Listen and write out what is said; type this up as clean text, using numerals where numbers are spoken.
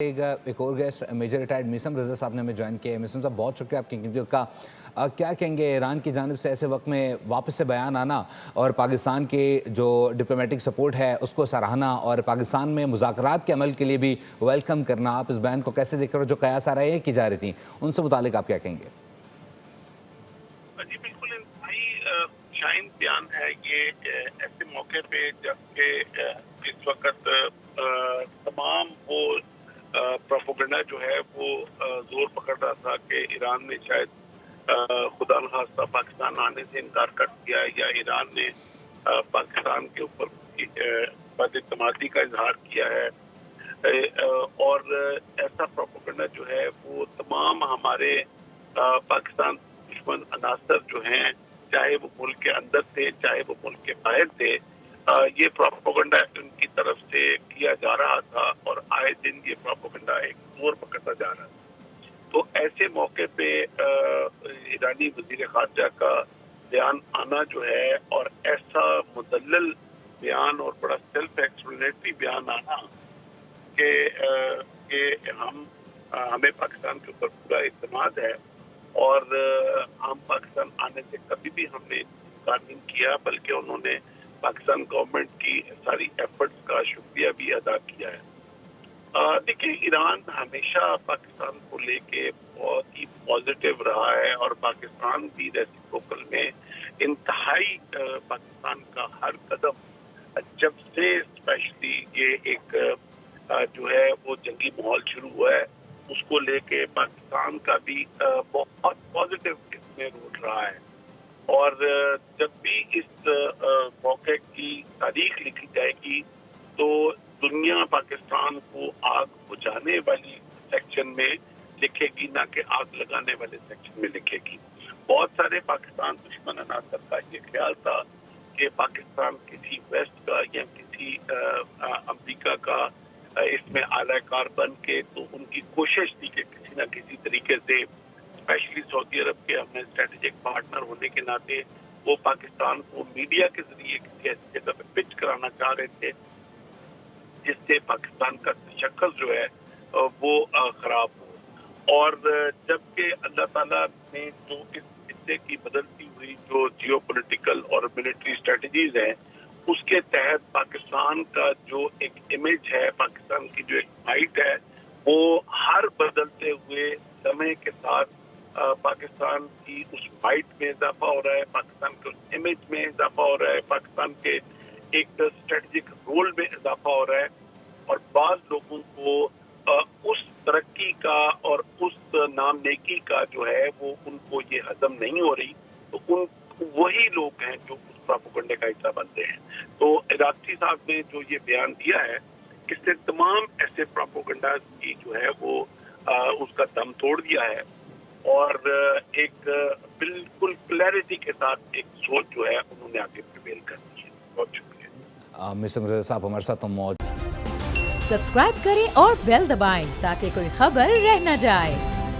एक और guest major retired Meesam रज़ा साहब ने हमें ज्वाइन किया है। मीसम साहब, बहुत शुक्रिया आपकी कीमती वक्त का। क्या कहेंगे ईरान की जानिब से ऐसे वक्त में वापस से बयान आना और पाकिस्तान के जो डिप्लोमेटिक सपोर्ट है उसको सराहना और पाकिस्तान में मुज़ाकरात के अमल के लिए भी वेलकम करना, आप इस बयान को कैसे देख रहे हो? जो कयास आ रहा है की जा रही थी, उनसे मुतालिक आप क्या कहेंगे? जी बिल्कुल, इंतहाई शाइन बयान है ये ऐसे मौके पे जबकि इस वक्त तमाम वो प्रोपेगेंडा जो है वो जोर पकड़ रहा था कि ईरान ने शायद खुदा न खास्ता पाकिस्तान आने से इनकार कर दिया या ईरान ने पाकिस्तान के ऊपर बदइत्मीदी का इजहार किया है। और ऐसा प्रोपेगेंडा जो है वो तमाम हमारे पाकिस्तान दुश्मन अनासर जो हैं, चाहे वो मुल्क के अंदर थे चाहे वो मुल्क के बाहर थे, ये प्रोपेगेंडा उनकी तरफ से किया जा रहा था और आए दिन ये प्रोपेगेंडा एक जोर पकड़ता जा रहा है। तो ऐसे मौके पे ईरानी वजीर खारजा का बयान आना जो है और ऐसा मुदल्लल बयान और बड़ा सेल्फ एक्सप्लेनेटरी बयान आना कि हमें पाकिस्तान के ऊपर पूरा इत्मीनान है और हम पाकिस्तान आने से कभी भी हमने इनकार नहीं किया, बल्कि उन्होंने पाकिस्तान गवर्नमेंट की सारी एफर्ट्स का शुक्रिया भी अदा किया है। देखिए, ईरान हमेशा पाकिस्तान को लेके बहुत ही पॉजिटिव रहा है और पाकिस्तान भी रेसिप्रोकल में इंतहाई पाकिस्तान का हर कदम, जब से स्पेशली ये एक जो है वो जंगी माहौल शुरू हुआ है, उसको लेके पाकिस्तान का भी बहुत पॉजिटिव इसमें रोल रहा है। और जब भी इस मौके की तारीख लिखी जाएगी तो दुनिया पाकिस्तान को आग बुझाने वाली सेक्शन में लिखेगी, ना कि आग लगाने वाले सेक्शन में लिखेगी। बहुत सारे पाकिस्तान दुश्मन अनासर का ये ख्याल था कि पाकिस्तान किसी वेस्ट का या किसी अमेरिका का इसमें आलाकार बन के, तो उनकी कोशिश थी कि किसी न किसी तरीके से, स्पेशली सऊदी अरब के हमें स्ट्रेटेजिक पार्टनर होने के नाते, वो पाकिस्तान को मीडिया के जरिए किसी ऐसी जगह पे पिच कराना चाह रहे थे जिससे पाकिस्तान का तशक्कुस जो है वो खराब हो। और जबकि अल्लाह ताला ने जो इस हिस्से की बदलती हुई जो जियोपॉलिटिकल और मिलिट्री स्ट्रेटजीज हैं, उसके तहत पाकिस्तान का जो एक इमेज है, पाकिस्तान की जो एक माइट है, वो हर बदलते हुए समय के साथ पाकिस्तान की उस माइट में इजाफा हो रहा है, पाकिस्तान के उस इमेज में इजाफा हो रहा है, पाकिस्तान के एक स्ट्रेटेजिक रोल में इजाफा हो रहा है। और बाज लोगों को उस तरक्की का और उस नाम नेकी का जो है वो उनको ये हजम नहीं हो रही, तो उन वही लोग हैं जो उस प्रोपेगेंडे का हिस्सा बनते हैं। तो इराक़ी साहब ने जो ये बयान दिया है, इससे तमाम ऐसे प्रोपेगेंडा की जो है वो उसका दम तोड़ दिया है और एक बिल्कुल क्लैरिटी के साथ एक सोच जो है उन्होंने आगे प्रिवेल कर दी है। बहुत शुक्रिया। मिस्टर रज़ा साहब हमारे साथ मौजूद। सब्सक्राइब करें और बेल दबाएं ताकि कोई खबर रह न जाए।